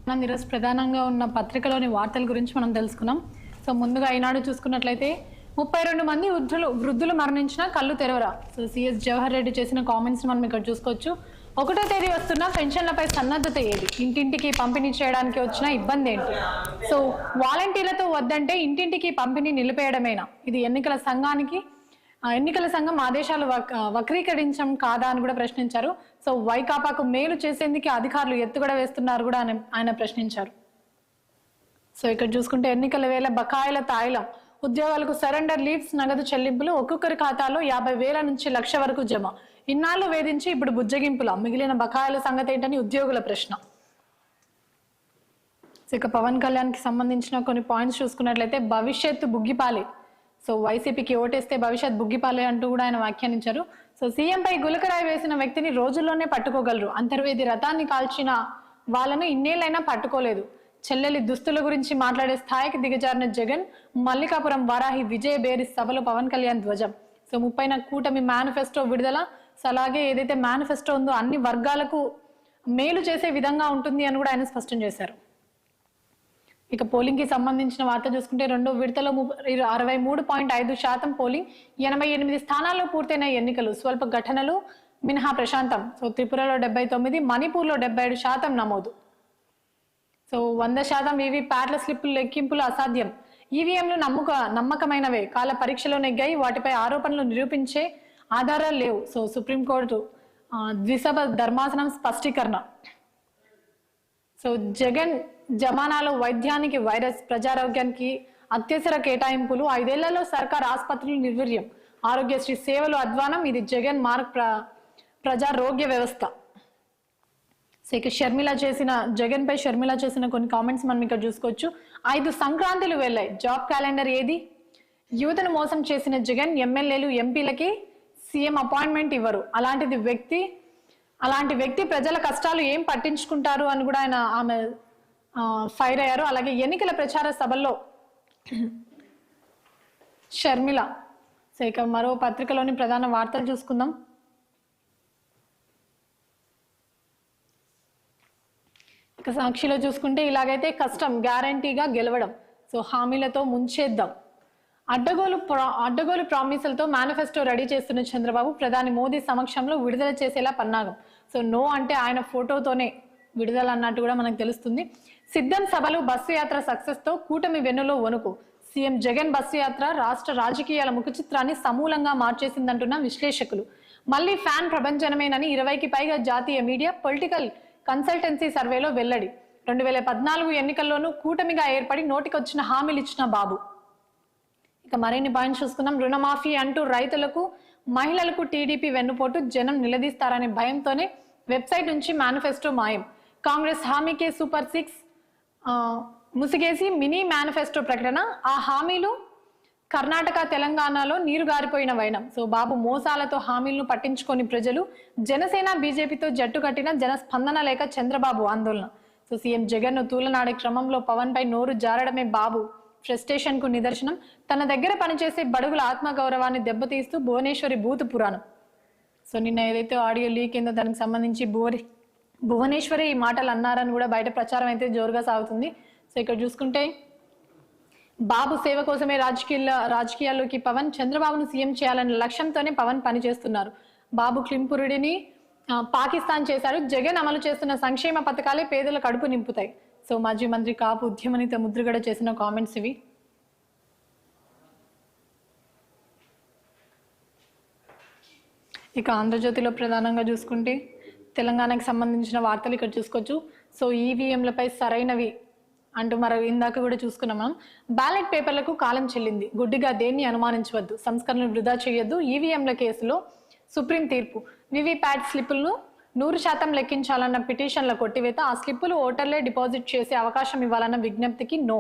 మనం ఈరోజు ప్రధానంగా ఉన్న పత్రికలోని వార్తల గురించి మనం తెలుసుకున్నాం. సో ముందుగా ఈనాడు చూసుకున్నట్లయితే 32 మంది వృద్ధులు మరణించిన కళ్ళు తెరవరా. సో సిఎస్ జవహర్ రెడ్డి చేసిన కామెంట్స్ మనం ఇక్కడ చూసుకోవచ్చు. 1వ తేదీ వస్తున్న పెన్షన్లపై సన్నద్ధత ఏది, ఇంటింటికి పంపిణీ చేయడానికి వచ్చిన ఇబ్బంది ఏంటి, సో వాలంటీర్లతో వద్దంటే ఇంటింటికి పంపిణీ నిలిపేయడమేనా, ఇది ఎన్నికల సంఘం ఆదేశాలు వక్రీకరించం కాదా అని కూడా ప్రశ్నించారు. సో వైకాపాకు మేలు చేసేందుకు అధికారులు ఎత్తుగడ వేస్తున్నారు కూడా ఆయన ప్రశ్నించారు. సో ఇక్కడ చూసుకుంటే ఎన్నికల వేళ బకాయిల తాయిలం, ఉద్యోగాలకు సరెండర్ లీవ్స్, నగదు చెల్లింపులు, ఒక్కొక్కరి ఖాతాలో 50,000 నుంచి 1,00,000 వరకు జమ. ఇన్నాళ్ళు వేధించి ఇప్పుడు బుజ్జగింపుల, మిగిలిన బకాయిల సంగతి ఏంటని ఉద్యోగుల ప్రశ్న. సో ఇక పవన్ కళ్యాణ్ కి సంబంధించిన కొన్ని పాయింట్స్ చూసుకున్నట్లయితే భవిష్యత్తు బుగ్గిపాలే. సో వైసీపీకి ఓటేస్తే భవిష్యత్ బుగ్గిపాలే అంటూ కూడా ఆయన వ్యాఖ్యానించారు. సో సీఎంపై గులకరాయి వేసిన వ్యక్తిని రోజుల్లోనే పట్టుకోగలరు, అంతర్వేది రథాన్ని కాల్చిన వాళ్ళను ఇన్నేళ్ళైనా పట్టుకోలేదు. చెల్లెలి దుస్తుల గురించి మాట్లాడే స్థాయికి దిగజారిన జగన్. మల్లికాపురం వారాహి విజయ బేరి సభలో పవన్ కళ్యాణ్ ధ్వజం. సో 30న కూటమి మేనిఫెస్టో విడుదల. సో అలాగే ఏదైతే మేనిఫెస్టో ఉందో అన్ని వర్గాలకు మేలు చేసే విధంగా ఉంటుంది అని కూడా ఆయన స్పష్టం చేశారు. ఇక పోలింగ్ కి సంబంధించిన వార్త చూసుకుంటే 2వ విడతలో 63.5% పోలింగ్, 88 స్థానాల్లో పూర్తయిన ఎన్నికలు, స్వల్ప ఘటనలు మినహా ప్రశాంతం. సో త్రిపురలో 79, మణిపూర్లో 77% నమోదు. సో 100% వీవీప్యాట్ల స్లిప్పులు లెక్కింపులు అసాధ్యం. ఈవీఎంలు నమ్మకమైనవే, కాల పరీక్షలో నెగ్గాయి, వాటిపై ఆరోపణలు నిరూపించే ఆధారాలు లేవు. సో సుప్రీంకోర్టు ద్విసభ ధర్మాసనం స్పష్టీకరణ. సో జగన్ జమానాలో వైద్యానికి వైరస్, ప్రజారోగ్యానికి అత్యవసర కేటాయింపులు, 5 ఏళ్లలో సర్కార్ ఆసుపత్రులు నిర్వీర్యం, ఆరోగ్యశ్రీ సేవలు అధ్వానం, ఇది జగన్ మార్క్ ప్రజారోగ్య వ్యవస్థ. సో ఇక జగన్ పై షర్మిల చేసిన కొన్ని కామెంట్స్ మనం ఇక్కడ చూసుకోవచ్చు. 5 సంక్రాంతులు వెళ్ళాయి, జాబ్ క్యాలెండర్ ఏది, యువతను మోసం చేసిన జగన్ ఎమ్మెల్యేలు ఎంపీలకి సీఎం అపాయింట్మెంట్ ఇవ్వరు, అలాంటి వ్యక్తి ప్రజల కష్టాలు ఏం పట్టించుకుంటారు అని కూడా ఆమె ఫైర్ అయ్యారు. అలాగే ఎన్నికల ప్రచార సభల్లో షర్మిల. సో ఇక మరో పత్రికలోని ప్రధాన వార్తలు చూసుకుందాం. ఇక సాక్షిలో చూసుకుంటే ఇలాగైతే కష్టం, గ్యారంటీగా గెలవడం, సో హామీలతో ముంచేద్దాం, అడ్డగోలు ప్రామిసులతో మేనిఫెస్టో రెడీ చేస్తున్న చంద్రబాబు, ప్రధాని మోదీ సమక్షంలో విడుదల చేసేలా పన్నాగం. సో నో అంటే ఆయన ఫోటోతోనే విడుదల అన్నట్టు కూడా మనకు తెలుస్తుంది. సిద్ధం సభలు, బస్సు యాత్ర సక్సెస్ తో కూటమి వెన్నులో వణుకు, సీఎం జగన్ బస్సు యాత్ర రాష్ట్ర రాజకీయాల ముఖ చిత్రాన్ని సమూలంగా మార్చేసిందంటున్న విశ్లేషకులు. మళ్ళీ ఫ్యాన్ ప్రభంజనమేనని 20కి పైగా జాతీయ మీడియా, పొలిటికల్ కన్సల్టెన్సీ సర్వేలో వెల్లడి. 2014 ఎన్నికల్లోనూ కూటమిగా ఏర్పడి నోటికొచ్చిన హామీలు ఇచ్చిన బాబు. ఇక మరిన్ని పాయింట్స్ చూసుకుందాం. రుణమాఫీ అంటూ రైతులకు, మహిళలకు టీడీపీ వెన్నుపోటు, జనం నిలదీస్తారనే భయంతోనే వెబ్సైట్ నుంచి మేనిఫెస్టో మాయం. కాంగ్రెస్ హామీకే సూపర్ 6 ముసిగేసి మినీ మేనిఫెస్టో ప్రకటన. ఆ హామీలు కర్ణాటక, తెలంగాణలో నీరు గారిపోయిన వైనం. సో బాబు మోసాలతో హామీలను పట్టించుకొని ప్రజలు, జనసేన బీజేపీతో జట్టు కట్టిన జన స్పందన లేక చంద్రబాబు ఆందోళన. సో సీఎం జగన్ ను తూలనాడే క్రమంలో పవన్ పై నోరు జారడమే బాబు ఫ్రస్ట్రేషన్ కు నిదర్శనం. తన దగ్గర పనిచేసే బడుగుల ఆత్మగౌరవాన్ని దెబ్బతీస్తూ భువనేశ్వరి భూతు పురాణం. సో నిన్న ఏదైతే ఆడియో లీక్ అయిందో దానికి సంబంధించి భువనేశ్వరి ఈ మాటలు అన్నారని కూడా బయట ప్రచారం అయితే జోరుగా సాగుతుంది. సో ఇక్కడ చూసుకుంటే బాబు సేవ కోసమే రాజకీయాల్లోకి పవన్, చంద్రబాబును సీఎం చేయాలనే లక్ష్యంతోనే పవన్ పనిచేస్తున్నారు. బాబు క్లింపురుడిని పాకిస్తాన్ చేశారు, జగన్ అమలు చేస్తున్న సంక్షేమ పథకాలే పేదల కడుపు నింపుతాయి. సో మాజీ మంత్రి కాపు ఉద్యమనిత ముద్రగడ చేసిన కామెంట్స్ ఇవి. ఇక ఆంధ్రజ్యోతిలో ప్రధానంగా చూసుకుంటే తెలంగాణకు సంబంధించిన వార్తలు ఇక్కడ చూసుకోవచ్చు. సో ఈవీఎంలపై సరైనవి అంటూ ఇందాక కూడా చూసుకున్నాం మనం. బ్యాలెట్ పేపర్లకు కాలం చెల్లింది, గుడ్డిగా దేన్ని అనుమానించవద్దు, సంస్కరణలు వృధా చేయొద్దు, ఈవీఎంల కేసులో సుప్రీం తీర్పు. వీవీప్యాట్ స్లిప్పులను 100% లెక్కించాలన్న పిటిషన్ల కొట్టివేత, ఆ స్లిప్పులు ఓటర్లే డిపాజిట్ చేసే అవకాశం ఇవ్వాలన్న విజ్ఞప్తికి నో.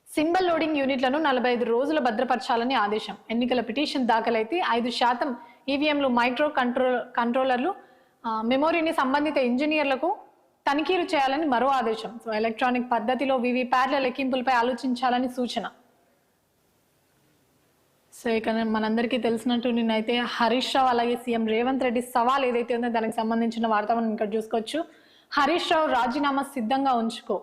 సింబల్ లోడింగ్ యూనిట్లను 45 రోజులు భద్రపరచాలని ఆదేశం. ఎన్నికల పిటిషన్ దాఖలైతే 5% ఈవీఎంలు, మైక్రో కంట్రోలర్లు, మెమోరీని సంబంధిత ఇంజనీర్లకు తనిఖీలు చేయాలని మరో ఆదేశం. సో ఎలక్ట్రానిక్ పద్ధతిలో వీవీప్యాట్ల లెక్కింపులపై ఆలోచించాలని సూచన. సో ఇక మనందరికీ తెలిసినట్టు నిన్నైతే హరీష్ రావు అలాగే సీఎం రేవంత్ రెడ్డి సవాల్ ఏదైతే ఉందో దానికి సంబంధించిన వార్త మనం ఇక్కడ చూసుకోవచ్చు. హరీష్ రావు రాజీనామా సిద్ధంగా ఉంచుకో.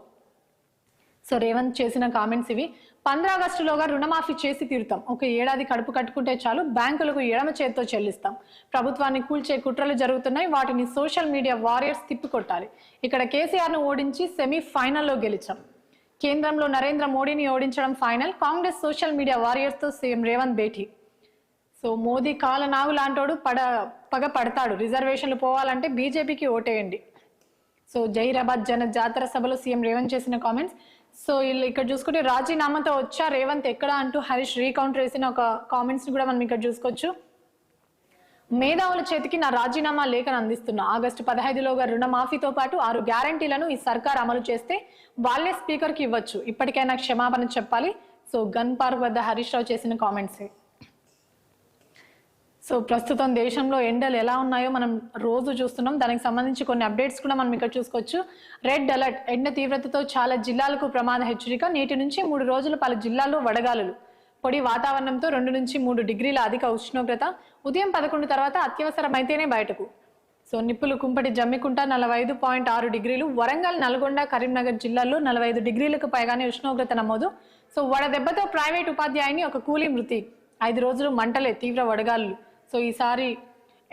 సో రేవంత్ చేసిన కామెంట్స్ ఇవి. 15 ఆగస్టులోగా రుణమాఫీ చేసి తీరుతాం. ఒక ఏడాది కడుపు కట్టుకుంటే చాలు, బ్యాంకులకు ఎడమ చేతితో చెల్లిస్తాం. ప్రభుత్వాన్ని కూల్చే కుట్రలు జరుగుతున్నాయి, వాటిని సోషల్ మీడియా వారియర్స్ తిప్పికొట్టాలి. ఇక్కడ కేసీఆర్ ను ఓడించి సెమీఫైనల్లో గెలిచాం. కేంద్రంలో నరేంద్ర మోడీని ఓడించడం final. Congress social media warriors తో సీఎం రేవంత్ భేటీ. సో మోదీ కాలనాగు లాంటోడు పగ పడతాడు, రిజర్వేషన్లు పోవాలంటే బీజేపీకి ఓటేయండి. సో జహీరాబాద్ జన జాతర సభలో సీఎం రేవంత్ చేసిన కామెంట్స్. సో ఇక్కడ చూసుకుంటే రాజీనామాతో వచ్చా రేవంత్ ఎక్కడ అంటూ హరీష్ రీకౌంటర్ వేసిన ఒక కామెంట్స్ ని కూడా మనం ఇక్కడ చూసుకోవచ్చు. మేధావుల చేతికి నా రాజీనామా లేఖను అందిస్తున్నా. ఆగస్టు 15లోగా రుణమాఫీతో పాటు 6 గ్యారంటీలను ఈ సర్కార్ అమలు చేస్తే వాళ్ళే స్పీకర్ కి ఇవ్వచ్చు. ఇప్పటికైనా క్షమాపణ చెప్పాలి. సో గన్ పార్క్ వద్ద హరీష్ రావు చేసిన కామెంట్స్. సో ప్రస్తుతం దేశంలో ఎండలు ఎలా ఉన్నాయో మనం రోజు చూస్తున్నాం. దానికి సంబంధించి కొన్ని అప్డేట్స్ కూడా మనం ఇక్కడ చూసుకోవచ్చు. రెడ్ అలర్ట్, ఎండ తీవ్రతతో చాలా జిల్లాలకు ప్రమాద హెచ్చరిక. నేటి నుంచి 3 రోజులు పలు జిల్లాల్లో వడగాలులు. పొడి వాతావరణంతో 2 నుంచి 3 డిగ్రీల అధిక ఉష్ణోగ్రత. ఉదయం 11 తర్వాత అత్యవసరమైతేనే బయటకు. సో నిప్పులు కుంపటి జమ్మికుంట 45.6 డిగ్రీలు. వరంగల్, నల్గొండ, కరీంనగర్ జిల్లాల్లో 45 డిగ్రీలకు పైగానే ఉష్ణోగ్రత నమోదు. సో వడదెబ్బతో ప్రైవేట్ ఉపాధ్యాయుని ఒక కూలీ మృతి. 5 రోజులు మంటలే, తీవ్ర వడగాలు. సో ఈసారి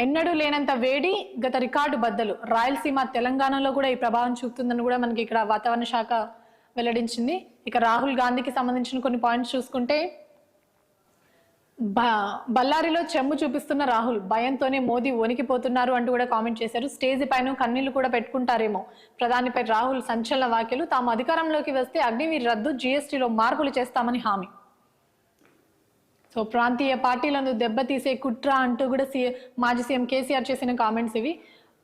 ఎన్నడూ లేనంత వేడి, గత రికార్డు బద్దలు. రాయలసీమ, తెలంగాణలో కూడా ఈ ప్రభావం చూపుతుందని కూడా మనకి ఇక్కడ వాతావరణ శాఖ వెల్లడించింది. ఇక రాహుల్ గాంధీకి సంబంధించిన కొన్ని పాయింట్స్ చూసుకుంటే, బళ్ళారిలో చెమ్ము చూపిస్తున్న రాహుల్, భయంతోనే మోదీ వణికిపోతున్నారు అంటూ కూడా కామెంట్ చేశారు. స్టేజ్ పైన కన్నీళ్లు కూడా పెట్టుకుంటారేమో. ప్రధానిపై రాహుల్ సంచలన వ్యాఖ్యలు. తాము అధికారంలోకి వస్తే అగ్నివీర్ రద్దు, జీఎస్టీలో మార్పులు చేస్తామని హామీ. సో ప్రాంతీయ పార్టీలను దెబ్బతీసే కుట్ర అంటూ కూడా మాజీ సీఎం కేసీఆర్ చేసిన కామెంట్స్ ఇవి.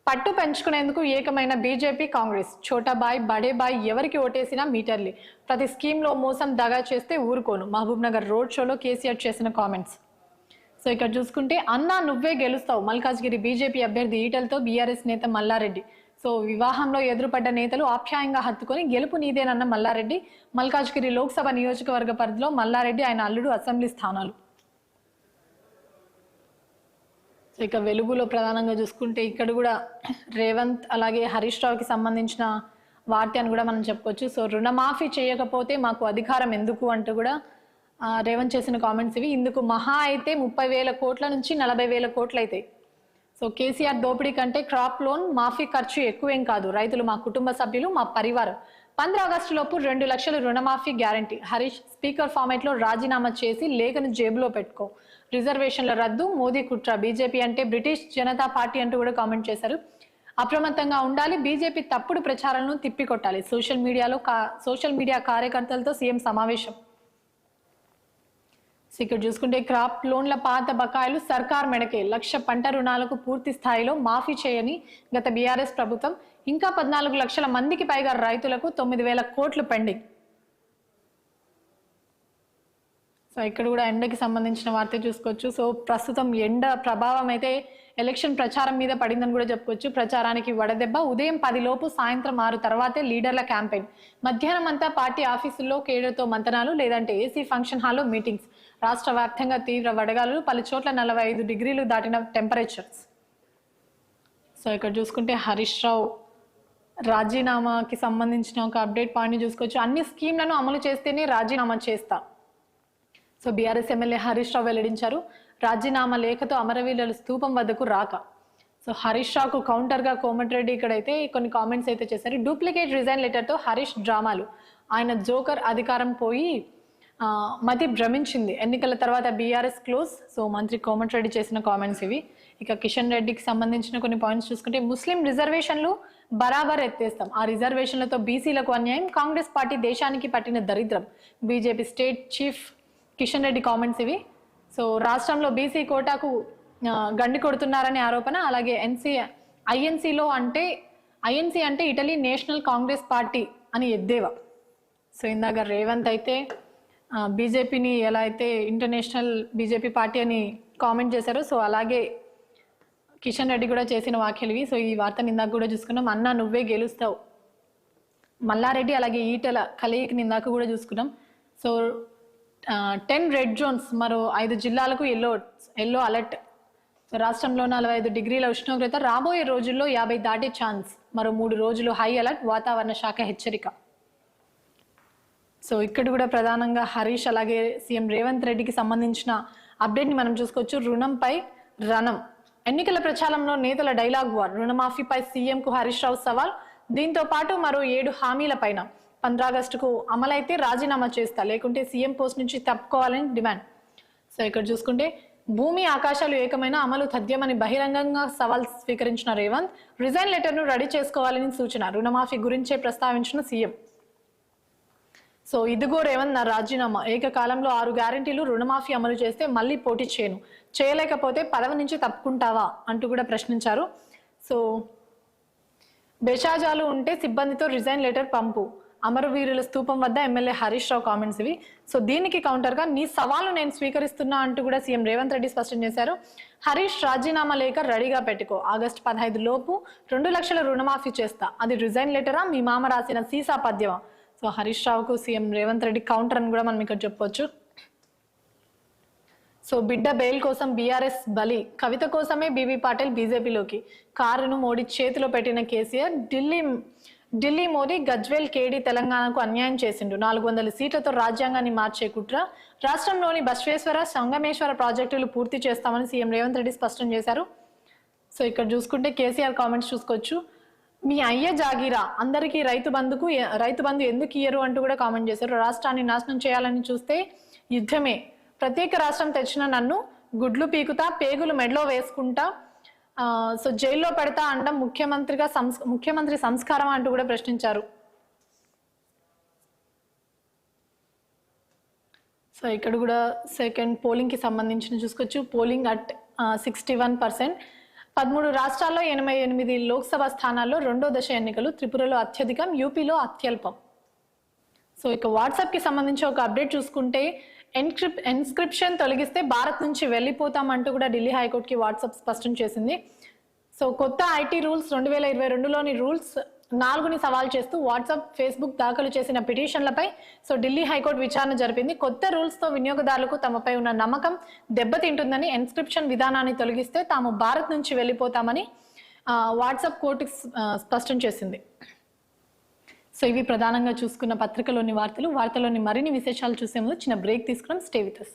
పట్టు పెంచుకునేందుకు ఏకమైన బీజేపీ, కాంగ్రెస్. ఛోటాబాయ్, బడేబాయ్ ఎవరికి ఓటేసినా మీటర్లే. ప్రతి స్కీమ్లో మోసం దగా చేస్తే ఊరుకోను. మహబూబ్ నగర్ రోడ్ షోలో కేసీఆర్ చేసిన కామెంట్స్. సో ఇక్కడ చూసుకుంటే, అన్నా నువ్వే గెలుస్తావు. మల్కాజ్గిరి బీజేపీ అభ్యర్థి ఈటలతో బీఆర్ఎస్ నేత మల్లారెడ్డి. సో వివాహంలో ఎదురుపడ్డ నేతలు ఆప్యాయంగా హత్తుకొని గెలుపు నీదేనన్న మల్లారెడ్డి. మల్కాజ్గిరి లోక్సభ నియోజకవర్గ పరిధిలో మల్లారెడ్డి, ఆయన అల్లుడు అసెంబ్లీ స్థానాలు. సో ఇక వెలుగులో ప్రధానంగా చూసుకుంటే ఇక్కడ కూడా రేవంత్ అలాగే హరీష్ రావుకి సంబంధించిన వార్త అని కూడా మనం చెప్పుకోవచ్చు. సో రుణమాఫీ చేయకపోతే మాకు అధికారం ఎందుకు అంటూ కూడా రేవంత్ చేసిన కామెంట్స్ ఇవి. ఇందుకు మహా అయితే 30,000 కోట్ల నుంచి 40,000 కోట్లు అవుతాయి. సో కేసీఆర్ దోపిడీ కంటే క్రాప్ లోన్ మాఫీ ఖర్చు ఎక్కువేం కాదు. రైతులు మా కుటుంబ సభ్యులు, మా పరివారం. 15 ఆగస్టులోపు 2 లక్షల రుణమాఫీ గ్యారంటీ. హరీష్, స్పీకర్ ఫార్మేట్ లో రాజీనామా చేసి లేఖను జేబులో పెట్టుకో. రిజర్వేషన్ల రద్దు, మోదీ కుట్ర. బీజేపీ అంటే బ్రిటిష్ జనతా పార్టీ అంటూ కూడా కామెంట్ చేశారు. అప్రమత్తంగా ఉండాలి, బీజేపీ తప్పుడు ప్రచారాలను తిప్పికొట్టాలి. సోషల్ మీడియా కార్యకర్తలతో సీఎం సమావేశం. ఇక్కడ చూసుకుంటే, క్రాప్ లోన్ల పాత బకాయిలు సర్కార్ మెడకే. 1,00,000 పంట రుణాలకు పూర్తి స్థాయిలో మాఫీ చేయని గత బీఆర్ఎస్ ప్రభుత్వం. ఇంకా 14 లక్షల మందికి పైగా రైతులకు 9,000 కోట్లు పెండింగ్. సో ఇక్కడ కూడా ఎండకి సంబంధించిన వార్త చూసుకోవచ్చు. సో ప్రస్తుతం ఎండ ప్రభావం అయితే ఎలక్షన్ ప్రచారం మీద పడిందని కూడా చెప్పుకోవచ్చు. ప్రచారానికి వడదెబ్బ. ఉదయం 10 లోపు, సాయంత్రం 6 తర్వాతే లీడర్ల క్యాంపెయిన్. మధ్యాహ్నం అంతా పార్టీ ఆఫీసుల్లో కేడర్తో మంతనాలు, లేదంటే ఏసీ ఫంక్షన్ హాల్లో మీటింగ్స్. రాష్ట్ర వ్యాప్తంగా తీవ్ర వడగాలులు, పలు చోట్ల 45 డిగ్రీలు దాటిన టెంపరేచర్స్. సో ఇక్కడ చూసుకుంటే హరీష్ రావు రాజీనామాకి సంబంధించిన ఒక అప్డేట్ పాయింట్ చూసుకోవచ్చు. అన్ని స్కీమ్లను అమలు చేస్తేనే రాజీనామా చేస్తా. So BRS MLA Harish Rao వెల్లడించారు. రాజీనామా లేఖతో అమరవీరుల స్తూపం వద్దకు రాక. సో హరీష్ రావుకు కౌంటర్ గా కోమటిరెడ్డి ఇక్కడైతే కొన్ని కామెంట్స్ అయితే చేశారు. డూప్లికేట్ రిజైన్ లెటర్ తో హరీష్ డ్రామాలు. ఆయన జోకర్ అధికారం పోయి మతి భ్రమించింది. ఎన్నికల తర్వాత బీఆర్ఎస్ క్లోజ్. సో మంత్రి కోమటిరెడ్డి చేసిన కామెంట్స్ ఇవి. ఇక కిషన్ రెడ్డికి సంబంధించిన కొన్ని పాయింట్స్ చూసుకుంటే, ముస్లిం రిజర్వేషన్లు బరాబర్ ఎత్తేస్తాం. ఆ రిజర్వేషన్లతో బీసీలకు అన్యాయం. కాంగ్రెస్ పార్టీ దేశానికి పట్టిన దరిద్రం. BJP state chief Kishan Reddy comments ఇవి. సో రాష్ట్రంలో బీసీ కోటాకు గండి కొడుతున్నారనే ఆరోపణ. అలాగే ఐఎన్సీ అంటే ఇటలీ నేషనల్ కాంగ్రెస్ పార్టీ అని ఎద్దేవా. సో ఇందాక రేవంత్ అయితే బీజేపీని ఎలా అయితే ఇంటర్నేషనల్ బీజేపీ పార్టీ అని కామెంట్ చేశారో, సో అలాగే కిషన్ రెడ్డి కూడా చేసిన వ్యాఖ్యలు ఇవి. సో ఈ వార్తని ఇందాక కూడా చూసుకున్నాం. అన్నా నువ్వే గెలుస్తావు. మల్లారెడ్డి అలాగే ఈటల కలయికని ఇందాక కూడా చూసుకున్నాం. సో 10 రెడ్ జోన్స్, మరో 5 జిల్లాలకు ఎల్లో అలర్ట్. సో రాష్ట్రంలో 45 డిగ్రీల ఉష్ణోగ్రత. రాబోయే రోజుల్లో 50 దాటే ఛాన్స్. మరో 3 రోజులు హై అలర్ట్, వాతావరణ శాఖ హెచ్చరిక. సో ఇక్కడ కూడా ప్రధానంగా హరీష్ అలాగే సీఎం రేవంత్ రెడ్డికి సంబంధించిన అప్డేట్ని మనం చూసుకోవచ్చు. రుణంపై రణం, ఎన్నికల ప్రచారంలో నేతల డైలాగ్ వార్, రుణమాఫీపై సీఎంకు హరీష్ రావు సవాల్. దీంతో పాటు మరో 7 హామీల పైన 15 ఆగస్టుకు అమలైతే రాజీనామా చేస్తా, లేకుంటే సీఎం పోస్ట్ నుంచి తప్పుకోవాలని డిమాండ్. సో ఇక్కడ చూసుకుంటే భూమి ఆకాశాలు ఏకమైన అమలు తథ్యమని బహిరంగంగా సవాల్ స్వీకరించిన రేవంత్, రిజైన్ లెటర్ను రెడీ చేసుకోవాలని సూచన, రుణమాఫీ గురించే ప్రస్తావించిన సీఎం. సో ఇదిగో రేవంత్ నా రాజీనామా, ఏకకాలంలో 6 గ్యారెంటీలు, రుణమాఫీ అమలు చేస్తే మళ్ళీ పోటీ చేయను, చేయలేకపోతే పదవి నుంచి తప్పుకుంటావా అంటూ కూడా ప్రశ్నించారు. సో బెషాజాలు ఉంటే సిబ్బందితో రిజైన్ లెటర్ పంపు, అమరవీరుల స్తూపం వద్ద ఎమ్మెల్యే హరీష్ రావు కామెంట్స్ ఇవి. సో దీనికి కౌంటర్గా నీ సవాలు నేను స్వీకరిస్తున్నా అంటూ కూడా సీఎం రేవంత్ రెడ్డి స్పష్టం చేశారు. హరీష్ రాజీనామా లేఖ రెడీగా పెట్టుకో, ఆగస్టు 15 లోపు 2 లక్షల రుణమాఫీ చేస్తా, అది రిజైన్ లెటరా మీ మామ రాసిన సీసా పద్యమా. సో హరీష్ రావుకు సీఎం రేవంత్ రెడ్డి కౌంటర్ అని కూడా మనం ఇక్కడ చెప్పొచ్చు. సో బిడ్డ బెయిల్ కోసం బీఆర్ఎస్ బలి, కవిత కోసమే బీబీ పాటిల్ బీజేపీలోకి, కారును మోడీ చేతిలో పెట్టిన కేసీఆర్, ఢిల్లీ మోదీ, గజ్వేల్ కేడీ తెలంగాణకు అన్యాయం చేసిండు, 400 సీట్లతో రాజ్యాంగాన్ని మార్చే కుట్ర, రాష్ట్రంలోని బసవేశ్వర సంగమేశ్వర ప్రాజెక్టులు పూర్తి చేస్తామని సీఎం రేవంత్ రెడ్డి స్పష్టం చేశారు. సో ఇక్కడ చూసుకుంటే కేసీఆర్ కామెంట్స్ చూసుకోవచ్చు. మీ అయ్య జాగీరా, అందరికీ రైతు బంధు ఎందుకు ఇయ్యరు అంటూ కూడా కామెంట్ చేశారు. రాష్ట్రాన్ని నాశనం చేయాలని చూస్తే యుద్ధమే, ప్రత్యేక రాష్ట్రం తెచ్చిన నన్ను గుడ్లు పీకుతా, పేగులు మెడలో వేసుకుంటా, సో జైల్లో పెడతా అంటాం, ముఖ్యమంత్రి సంస్కారం అంటూ కూడా ప్రశ్నించారు. సో ఇక్కడ కూడా సెకండ్ పోలింగ్ కి సంబంధించిన చూసుకోవచ్చు. పోలింగ్ అట్ 61%, 13 రాష్ట్రాల్లో 88 లోక్సభ స్థానాల్లో 2వ దశ ఎన్నికలు, త్రిపురలో అత్యధికం, యూపీలో అత్యల్పం. సో ఇక వాట్సాప్ కి సంబంధించి ఒక అప్డేట్ చూసుకుంటే, ఎన్స్క్రిప్షన్ తొలగిస్తే భారత్ నుంచి వెళ్ళిపోతామంటూ కూడా ఢిల్లీ హైకోర్టుకి వాట్సాప్ స్పష్టం చేసింది. సో కొత్త ఐటీ రూల్స్ 2022లోని రూల్స్ 4ని సవాల్ చేస్తూ వాట్సాప్, ఫేస్బుక్ దాఖలు చేసిన పిటిషన్లపై సో ఢిల్లీ హైకోర్టు విచారణ జరిపింది. కొత్త రూల్స్తో వినియోగదారులకు తమపై ఉన్న నమ్మకం దెబ్బతింటుందని, ఎన్స్క్రిప్షన్ విధానాన్ని తొలగిస్తే తాము భారత్ నుంచి వెళ్ళిపోతామని వాట్సాప్ కోర్టుకు స్పష్టం చేసింది. సో ఇవి ప్రధానంగా చూసుకున్న పత్రికలోని వార్తలోని మరిన్ని విశేషాలు చూసే ముందు చిన్న బ్రేక్ తీసుకున్నాం. Stay with us.